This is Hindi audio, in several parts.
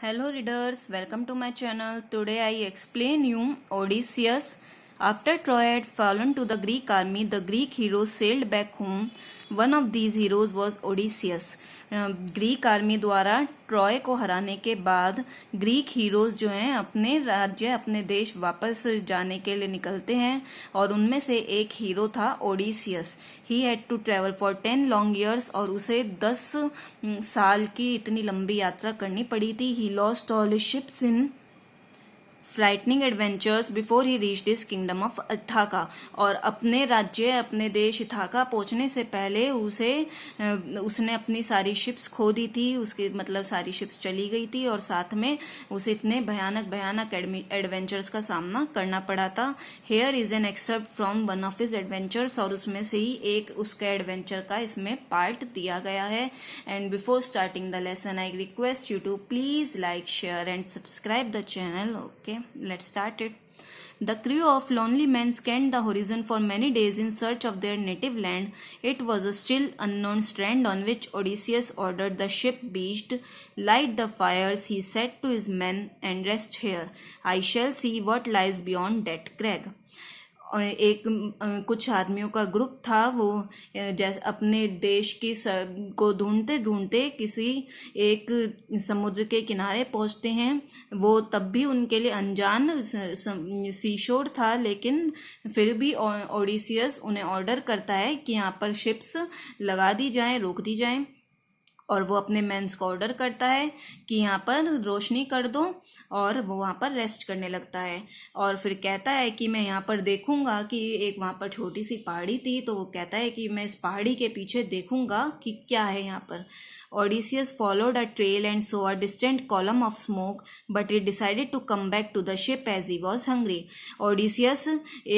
Hello readers, welcome to my channel. Today I explain you Odysseus. After Troy had fallen to the Greek army, the Greek heroes sailed back home. One of these heroes was Odysseus. Greek army द्वारा ट्रॉय को हराने के बाद ग्रीक हीरोज जो हैं अपने राज्य अपने देश वापस जाने के लिए निकलते हैं और उनमें से एक हीरो था Odysseus. He had to travel for 10 long years और उसे 10 साल की इतनी लंबी यात्रा करनी पड़ी थी. He lost all his ships in frightening adventures before he reached his kingdom of Ithaca. और अपने राज्य अपने देश इथाका पहुंचने से पहले उसने अपनी सारी शिप्स खो दी थी. उसकी मतलब सारी शिप्स चली गई थी और साथ में उसे इतने भयानक एडवेंचर्स का सामना करना पड़ा था. Here is an excerpt from one of his adventures और उसमें से ही एक उसके एडवेंचर का इसमें पार्ट दिया गया है. And before starting the lesson I request you to please like, share and subscribe the channel. Okay, let's start it. The crew of Lonely Men scanned the horizon for many days in search of their native land. It was a still unknown strand on which Odysseus ordered the ship beached. Light the fires, he said to his men, and rest here. I shall see what lies beyond that crag. कुछ आदमियों का ग्रुप था. वो जैसे अपने देश की को ढूंढते ढूंढते किसी एक समुद्र के किनारे पहुंचते हैं. वो तब भी उनके लिए अनजान सीशोर था, लेकिन फिर भी ओडिसियस उन्हें ऑर्डर करता है कि यहाँ पर शिप्स लगा दी जाएं, रोक दी जाएं. और वो अपने मेंस को ऑर्डर करता है कि यहाँ पर रोशनी कर दो और वो वहाँ पर रेस्ट करने लगता है. और फिर कहता है कि मैं यहाँ पर देखूंगा कि एक वहाँ पर छोटी सी पहाड़ी थी, तो वो कहता है कि मैं इस पहाड़ी के पीछे देखूंगा कि क्या है यहाँ पर. Odysseus followed a trail and saw a distant column of smoke, but he decided to come back to the ship as he was hungry. Odysseus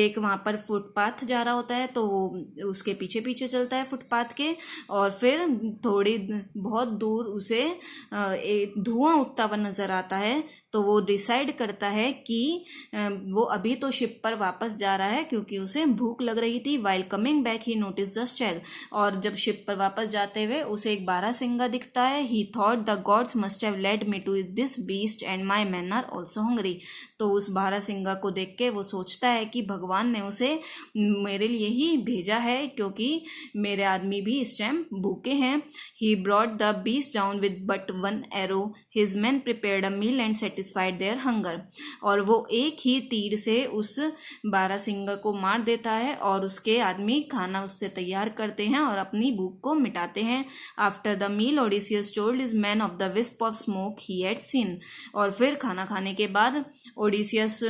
एक वहाँ पर फुटपाथ जा रहा होता है, तो वो उसके पीछे पीछे चलता है फुटपाथ के. और फिर थोड़ी बहुत दूर उसे एक धुआं उठता हुआ नजर आता है, तो वो डिसाइड करता है कि वो अभी तो शिप पर वापस जा रहा है क्योंकि उसे भूख लग रही थी. While coming back he notice the Stag. और जब शिप पर वापस जाते हुए उसे एक बारहसिंगा दिखता है. He thought the gods must have led me to this beast and my men are also hungry. तो उस बारहसिंगा को देख के वो सोचता है कि भगवान ने उसे मेरे लिए ही भेजा है क्योंकि मेरे आदमी भी इस टाइम भूखे हैं. He brought the beast down with but one arrow. His men prepared a meal and satisfied their hunger. और वो एक ही तीर से उस बारहसिंगा को मार देता है और उसके आदमी खाना उससे तैयार करते हैं और अपनी भूख को मिटाते हैं. After the meal Odysseus told his men of the wisp of smoke he had seen. और फिर खाना खाने के बाद ओडिसियस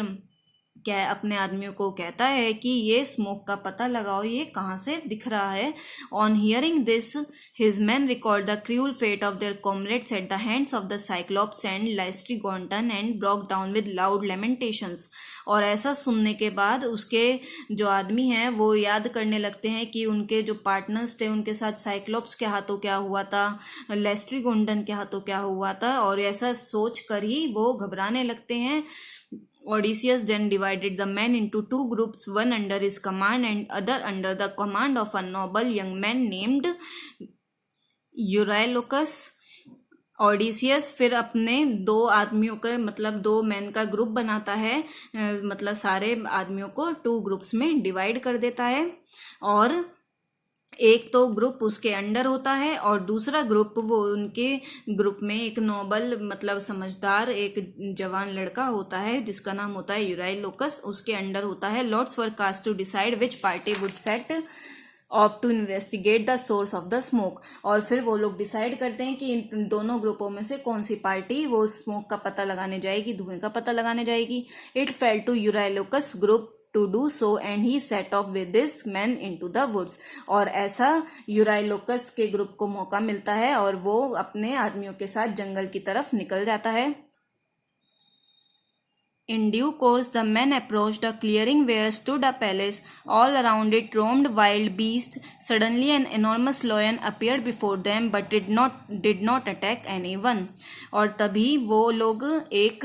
क्या अपने आदमियों को कहता है कि ये स्मोक का पता लगाओ, ये कहाँ से दिख रहा है. On hearing this his man record the cruel fate of their comrades at the hands of the Cyclops and Laestrygonians and broke down with loud lamentations. और ऐसा सुनने के बाद उसके जो आदमी हैं वो याद करने लगते हैं कि उनके जो पार्टनर्स थे उनके साथ साइक्लोप्स के हाथों क्या हुआ था, लाइस्ट्रिगोंटन के हाथों क्या हुआ था, और ऐसा सोच कर ही वो घबराने लगते हैं. Odysseus then divided the men into two groups, one under his command and other under the command of a noble young man named Eurylochus. Odysseus फिर अपने दो आदमियों का मतलब 2 मैन का ग्रुप बनाता है, मतलब सारे आदमियों को 2 ग्रुप्स में डिवाइड कर देता है. और एक तो ग्रुप उसके अंडर होता है और दूसरा ग्रुप वो उनके ग्रुप में एक नोबल मतलब समझदार एक जवान लड़का होता है जिसका नाम होता है यूराइलोकस, उसके अंडर होता है. Lords were cast to decide which party would set off to investigate the source of the smoke. और फिर वो लोग डिसाइड करते हैं कि इन दोनों ग्रुपों में से कौन सी पार्टी वो स्मोक का पता लगाने जाएगी, धुएं का पता लगाने जाएगी. It fail to Eurylochus group to do so and he set off with this men into the woods. और ऐसा यूराइलोकस के ग्रुप को मौका मिलता है और वो अपने आदमियों के साथ जंगल की तरफ निकल जाता है. In due course, the men approached a clearing where stood a palace. All around it roamed wild beasts. Suddenly, an enormous lion appeared before them, but did not attack anyone. और तभी वो लोग एक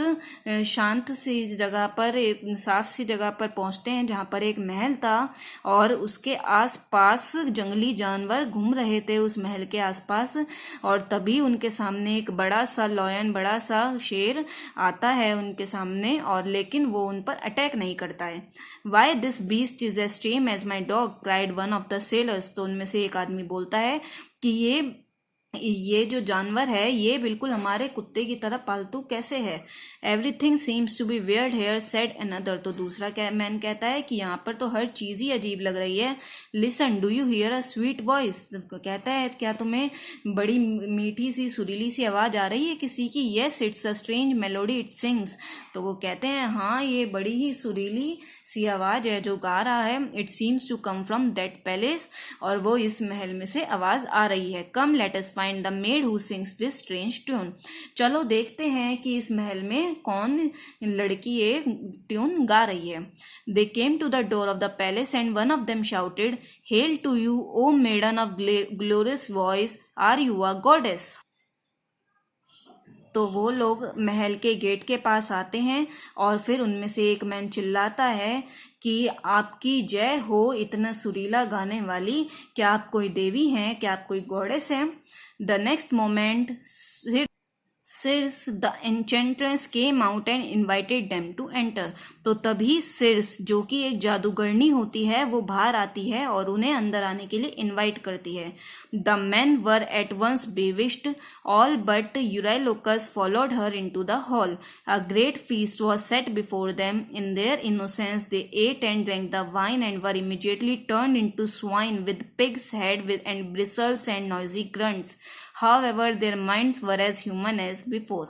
शांत सी जगह पर, एक साफ सी जगह पर पहुंचते हैं जहां पर एक महल था और उसके आसपास जंगली जानवर घूम रहे थे उस महल के आसपास। और तभी उनके सामने एक बड़ा सा लॉयन, बड़ा सा शेर आता है उनके सामने, और लेकिन वो उन पर अटैक नहीं करता है। Why this beast is as tame as my dog, cried one of the sailors. तो उनमें से एक आदमी बोलता है कि ये जो जानवर है ये बिल्कुल हमारे कुत्ते की तरह पालतू कैसे है। Everything seems to be weird here, said another. तो दूसरा मैन कहता है कि यहाँ पर तो हर चीज ही अजीब लग रही है। Listen, do you here a sweet voice. कहता है क्या तुम्हें बड़ी मीठी सी सुरीली सी आवाज आ रही है किसी की। Yes, it's a strange melody it sings. तो वो कहते हैं हाँ, ये बड़ी ही सुरीली सी आवाज है जो गा रहा है। It seems to come from that palace, और वो इस महल में से आवाज आ रही है। Come let us find the maid who sings this strange tune. चलो देखते हैं कि इस महल में कौन लड़की ये ट्यून गा रही है। They came to the door of the palace and one of them shouted, hail to you O maiden of glorious voice, are you a goddess. तो वो लोग महल के गेट के पास आते हैं और फिर उनमें से एक मैन चिल्लाता है कि आपकी जय हो इतना सुरीला गाने वाली, क्या आप कोई देवी हैं, क्या आप कोई गॉडेस हैं। The next moment Circe the enchantress came out and invited them to enter. तो तभी सिर्स, जो कि एक जादूगरनी होती है, वो बाहर आती है और उन्हें अंदर आने के लिए इन्वाइट करती है। The men were at once bewitched, all but Eurylochus followed her into the hall. A great feast was set before them. In their innocence they ate and drank the wine and were immediately turned into swine with pigs head with and bristles and noisy grunts. However, their minds were as human as before.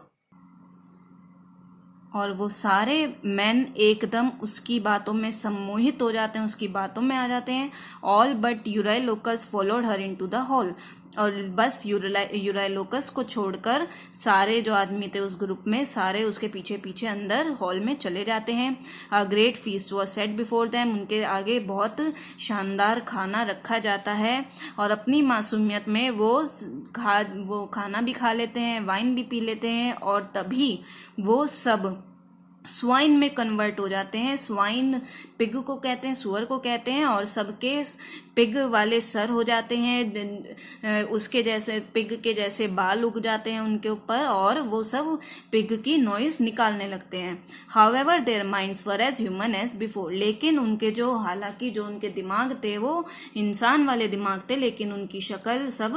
और वो सारे मैन एकदम उसकी बातों में सम्मोहित हो जाते हैं, उसकी बातों में आ जाते हैं। All but Eurylochus followed her into the hall. और बस यूराइलोकस को छोड़कर सारे जो आदमी थे उस ग्रुप में, सारे उसके पीछे पीछे अंदर हॉल में चले जाते हैं। अ great feast was set before them. उनके आगे बहुत शानदार खाना रखा जाता है और अपनी मासूमियत में वो खाना भी खा लेते हैं, वाइन भी पी लेते हैं, और तभी वो सब स्वाइन में कन्वर्ट हो जाते हैं। स्वाइन पिग को कहते हैं, सुअर को कहते हैं, और सबके पिग वाले सर हो जाते हैं, उसके जैसे पिग के जैसे बाल उग जाते हैं उनके ऊपर, और वो सब पिग की नॉइस निकालने लगते हैं। However their minds were as human as before. लेकिन उनके जो, हालांकि जो उनके दिमाग थे वो इंसान वाले दिमाग थे, लेकिन उनकी शक्ल सब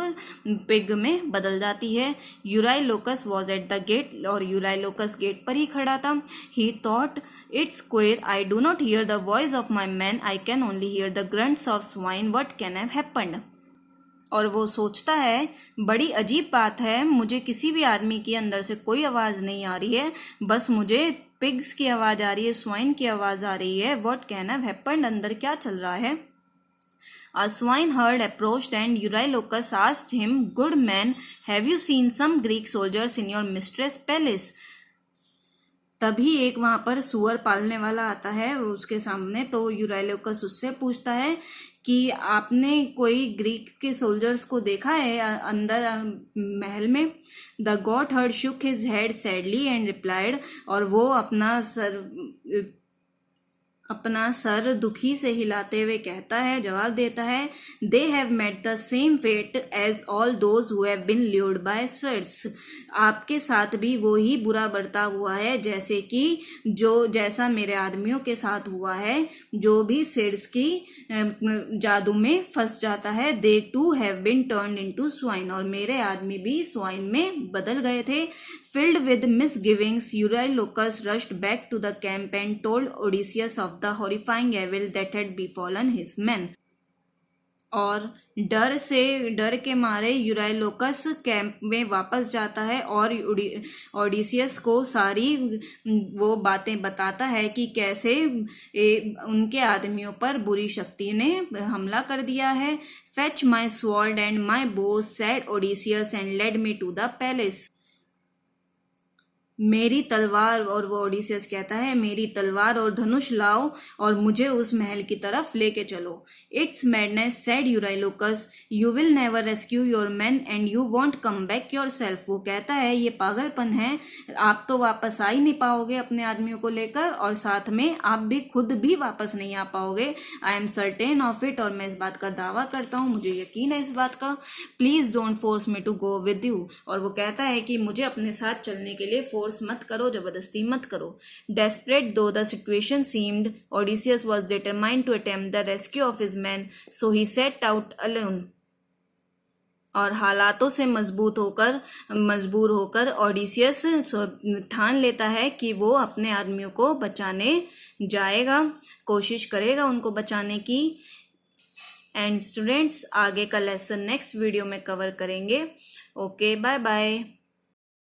पिग में बदल जाती है। यूराइलोकस वॉज एट द गेट, और यूराइलोकस गेट पर ही खड़ा था। He thought, it's queer, I do not hear the voice of my men, I can only hear the grunts of swine, what can have happened? और वो सोचता है बड़ी अजीब बात है, मुझे किसी भी आदमी की अंदर से कोई आवाज नहीं आ रही है, बस मुझे पिग्स की आवाज आ रही है, स्वाइन की आवाज आ रही है। What can have happened? अंदर क्या चल रहा है। A swineherd approached and Eurylochus asked him, Good man, have you seen some Greek soldiers in your mistress' palace? तभी एक वहां पर सुअर पालने वाला आता है उसके सामने। तो यूराइलोकस उससे पूछता है कि आपने कोई ग्रीक के सोल्जर्स को देखा है अंदर महल में। The got heard shook his head sadly and replied, और वो अपना सर दुखी से हिलाते हुए कहता है, जवाब देता है, they have met the same fate as all those who have been lured by Circe. आपके साथ भी वो ही बुरा बर्ताव हुआ है जैसे कि जैसा मेरे आदमियों के साथ हुआ है, जो भी सिर्स की जादू में फंस जाता है। They too have been turned into swine, और मेरे आदमी भी स्वाइन में बदल गए थे। Filled with misgivings, Eurylochus rushed back to the camp and told Odysseus of the horrifying evil that had befallen his men. और डर के मारे यूराइलोकस कैंप में वापस जाता है और ओडिसियस को सारी वो बातें बताता है कि कैसे उनके आदमियों पर बुरी शक्ति ने हमला कर दिया है। Fetch my sword and my bow, said Odysseus, and led me to the palace. मेरी तलवार, और वो ओडिसियस कहता है मेरी तलवार और धनुष लाओ और मुझे उस महल की तरफ लेके चलो। It's madness said Eurylochus, you will never rescue your man and you won't come back yourself. वो कहता है ये पागलपन है, आप तो वापस आ ही नहीं पाओगे अपने आदमियों को लेकर, और साथ में आप भी खुद भी वापस नहीं आ पाओगे। I am certain of it, और मैं इस बात का दावा करता हूँ, मुझे यकीन है इस बात का। Please don't force me to go with you, और वो कहता है कि मुझे अपने साथ चलने के लिए फोर्स मत करो, जबरदस्ती मत करो। Desperate though the situation seemed, Odysseus was determined to attempt the rescue of his men, so he set out alone. और हालातों से मजबूर होकर ओडिसियस ठान लेता है कि वो अपने आदमियों को बचाने जाएगा, कोशिश करेगा उनको बचाने की। एंड स्टूडेंट्स, आगे का लेसन नेक्स्ट वीडियो में कवर करेंगे। Okay, bye bye.